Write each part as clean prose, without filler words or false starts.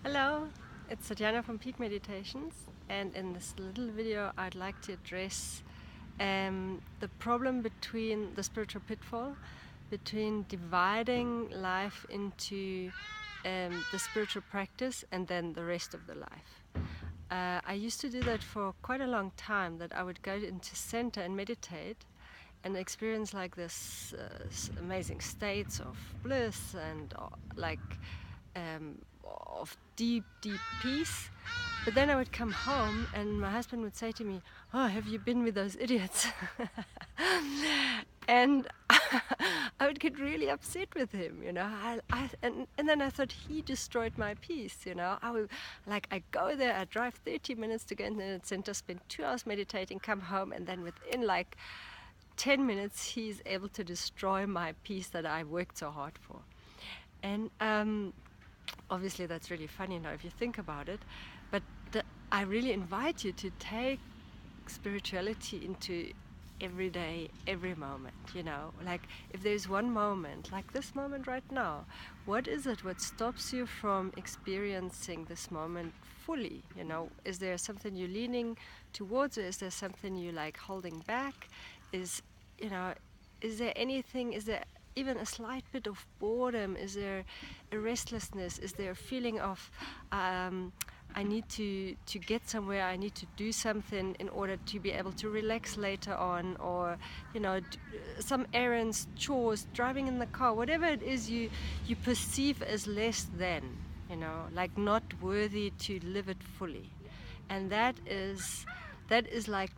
Hello, it's Satjana from Peak Meditations, and in this little video I'd like to address the problem between the spiritual pitfall between dividing life into the spiritual practice and then the rest of the life. I used to do that for quite a long time, that I would go into center and meditate and experience like this amazing states of bliss and of deep peace. But then I would come home and my husband would say to me, "Oh, have you been with those idiots?" And I would get really upset with him, you know. And then I thought he destroyed my peace, you know. I go there, I drive 30 minutes to go in the center, spend 2 hours meditating, come home, and then within like 10 minutes he's able to destroy my peace that I worked so hard for. And obviously that's really funny now if you think about it, but I really invite you to take spirituality into every day, every moment, you know. Like if there's one moment, like this moment right now, what is it what stops you from experiencing this moment fully, you know? Is there something you're leaning towards, or is there something you like holding back? Is there anything, is there even a slight bit of boredom? Is there a restlessness? Is there a feeling of I need to get somewhere, I need to do something in order to be able to relax later on, or some errands, chores, driving in the car, whatever it is you perceive as less than, you know, like not worthy to live it fully. And that is like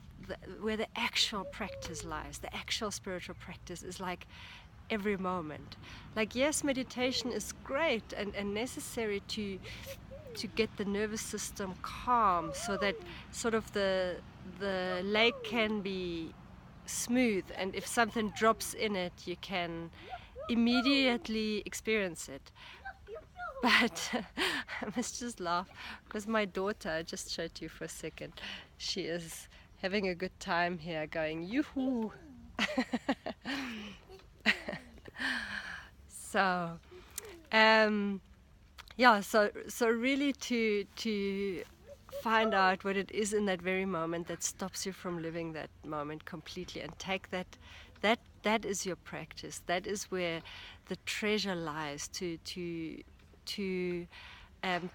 where the actual practice lies. The actual spiritual practice is like every moment. Like, yes, meditation is great and necessary to get the nervous system calm, so that sort of the lake can be smooth, and if something drops in it you can immediately experience it. But I must just laugh because my daughter, I just showed you for a second, she is having a good time here going yoo-hoo. So yeah, so really to find out what it is in that very moment that stops you from living that moment completely, and take that is your practice. That is where the treasure lies, to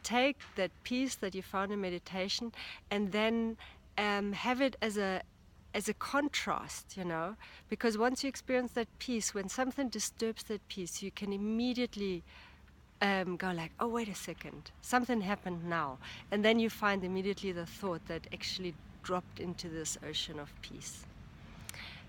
take that peace that you found in meditation and then have it as a contrast, you know, because once you experience that peace, when something disturbs that peace, you can immediately go like, oh, wait a second, something happened now. And then you find immediately the thought that actually dropped into this ocean of peace.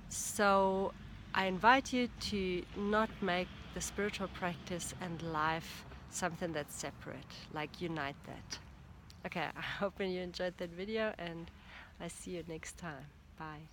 So I invite you to not make the spiritual practice and life something that's separate, like unite that. Okay, I hope you enjoyed that video, and I see you next time. Bye.